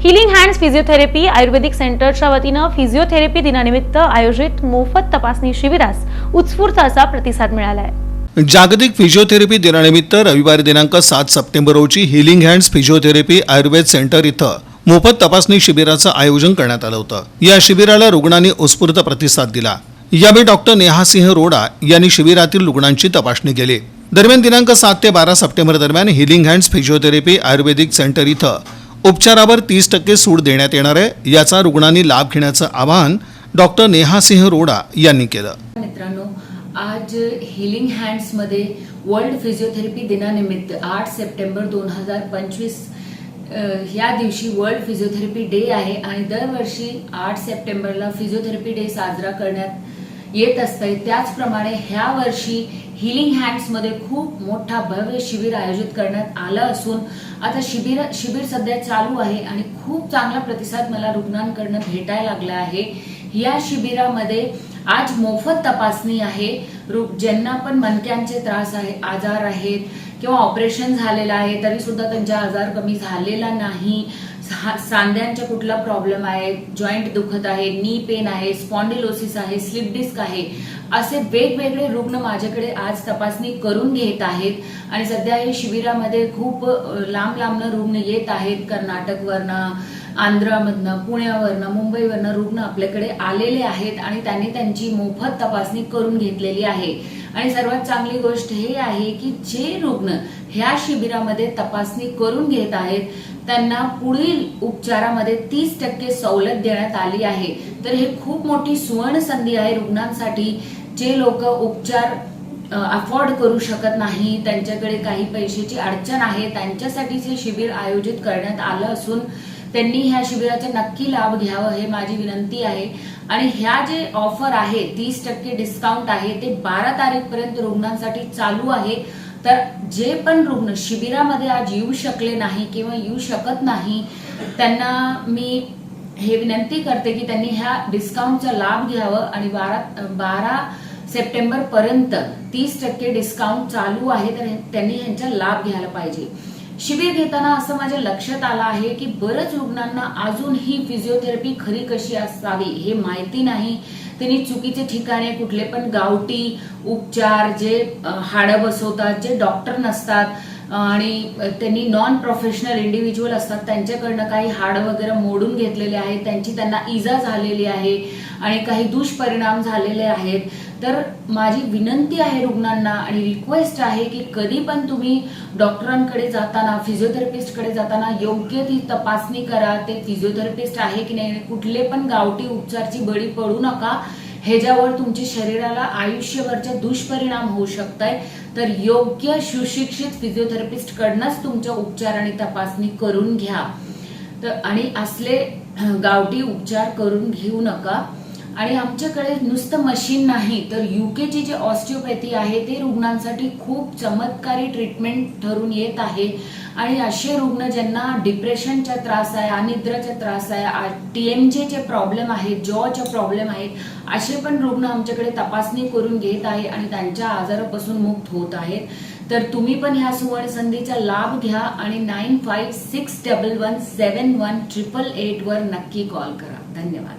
Healing hands physiotherapy आयुर्वेदिक सेंटरच्या वतीनं physiotherapy दिनानिमित्त आयोजित मोफत तपासणी शिबिरास उत्स्फूर्त असा प्रतिसाद मिळाला आहे। जागतिक फिजिओथेरपी दिनानिमित्त रविवारी दिनांक 7 सप्टेंबर रोजी healing hands physiotherapy Ayurveda centre इथं मोफत तपासणी शिबिराचं आयोजन करण्यात आलं होतं। या शिबिराला रुग्णांनी उत्स्फूर्त प्रतिसाद दिला। यावेळी डॉक्टर नेहा सिंह रोडा यांनी शिबिरातील रुग्णांची तपासणी केली। दरम्यान दिनांक 7 ते 12 सप्टेंबर दरम्यान हिलिंग हँड्स फिजिओथेरपी आयुर्वेदिक सेंटर इथं उपचारावर 30% सूट देण्यात येणार आहे। याचा रुग्णांनी लाभ घेण्याचं आवाहन डॉक्टर नेहा सिंह रोडा यांनी केलं। मित्रांनो, आज हिलिंग हँड्स मध्ये वर्ल्ड फिजिओथेरपी दिनानिमित्त 8 सप्टेंबर 2025 या दिवशी वर्ल्ड फिजिओथेरपी डे आहे आणि दरवर्षी 8 सप्टेंबरला फिजिओथेरपी डे साजरा करण्यात येत असते। त्याचप्रमाणे ह्या वर्षी हिलिंग हँड्स मध्ये खूप मोठा भव्य शिबिर आयोजित करण्यात आलं असून आता शिबिर सध्या चालू आहे आणि खूप चांगला प्रतिसाद मला रुग्णांकडून भेटायला लागला आहे। या शिबिरामध्ये आज मोफत तपासणी आहे। ज्यांना पण मणक्यांचे त्रास आहे, आजार आहेत किंवा ऑपरेशन झालेलं आहे तरी सुद्धा त्यांचा आजार कमी झालेला नाही, सांध्यांचा कुठला प्रॉब्लेम आहे, जॉईंट दुखत आहे, नी पेन आहे, स्पॉन्डिलोसिस आहे, स्लिप डिस्क आहे, असे वेगवेगळे रुग्ण माझ्याकडे आज तपासणी करून घेत आहेत। आणि सध्या हे शिबिरामध्ये खूप लांब लांबनं रुग्ण येत आहेत। कर्नाटकवरनं, आंध्रामधनं, पुण्यावरनं, मुंबईवरनं रुग्ण आपल्याकडे आलेले आहेत आणि त्यांनी त्यांची मोफत तपासणी करून घेतलेली आहे। आणि सर्वात चांगली गोष्ट हे आहे की जे रुग्ण ह्या शिबिरामध्ये तपासणी करून घेत आहेत त्यांना पुढील उपचारामध्ये 30% सवलत देण्यात आली आहे। तर हे खूप मोठी सुवर्ण संधी आहे रुग्णांसाठी। जे लोक उपचार अफोर्ड करू शकत नाही, त्यांच्याकडे काही पैशाची अडचण आहे, त्यांच्यासाठीच हे शिबिर आयोजित करण्यात आलं असून त्यांनी ह्या शिबिराचा नक्की लाभ घ्यावा हे माझी विनंती आहे। आणि ह्या जे ऑफर आहे 30% डिस्काउंट आहे ते 12 तारीखपर्यंत रुग्णांसाठी चालू आहे। तर जे पण रुग्ण शिबिरामध्ये आज येऊ शकले नाही किंवा येऊ शकत नाही त्यांना मी हे विनंती करते की त्यांनी ह्या डिस्काउंटचा लाभ घ्यावा आणि 12 सप्टेंबर पर्यंत 30% डिस्काउंट चालू आहे तर त्यांनी ह्यांचा लाभ घ्यायला पाहिजे। शिबिर घेताना असं माझ्या लक्षात आलं आहे की बरेच रुग्णांना अजून ही फिजिओथेरपी खरी कशी असावी हे माहिती नाही। त्यांनी चुकीचे ठिकाणे, कुठले पण गावठी उपचार, जे हाडं बसवतात, जे डॉक्टर नसतात आणि त्यांनी नॉन प्रोफेशनल इंडिव्हिज्युअल असतात त्यांच्याकडनं काही हाडं वगैरे मोडून घेतलेले आहेत, त्यांना इजा झालेली आहे आणि काही दुष्परिणाम झालेले आहेत। तर माझी विनंती आहे रुग्णांना आणि रिक्वेस्ट आहे की कधी पण तुम्ही डॉक्टरांकडे जाताना, फिजिओथेरपिस्टकडे जाताना योग्य ती तपासणी करा, ते फिजिओथेरपिस्ट आहे की नाही, कुठले पण गावठी उपचारची बळी पडू नका। ह्याच्यावर तुमच्या शरीराला आयुष्यभरचे दुष्परिणाम होऊ शकतात। तर योग्य सुशिक्षित फिजिओथेरपिस्ट कडनंच तुमचा उपचार आणि तपासणी करून घ्या। तर आणि असले गावठी उपचार करून घेऊ नका। आणि आमच्याकडे नुसतं मशीन नाही तर यूकेची जे ऑस्टिओपॅथी आहे ते रुग्णांसाठी खूप चमत्कारी ट्रीटमेंट ठरून येत आहे। आणि असे रुग्ण ज्यांना डिप्रेशनचा त्रास आहे, अनिद्राचा त्रास आहे, TMJ प्रॉब्लेम आहे, जॉचा प्रॉब्लेम आहे, असे पण रुग्ण आमच्याकडे तपासणी करून घेत आहे आणि त्यांच्या आजारापासून मुक्त होत आहेत। तर तुम्ही पण ह्या सुवर्ण संधीचा लाभ घ्या आणि 9561171888 वर नक्की कॉल करा। धन्यवाद।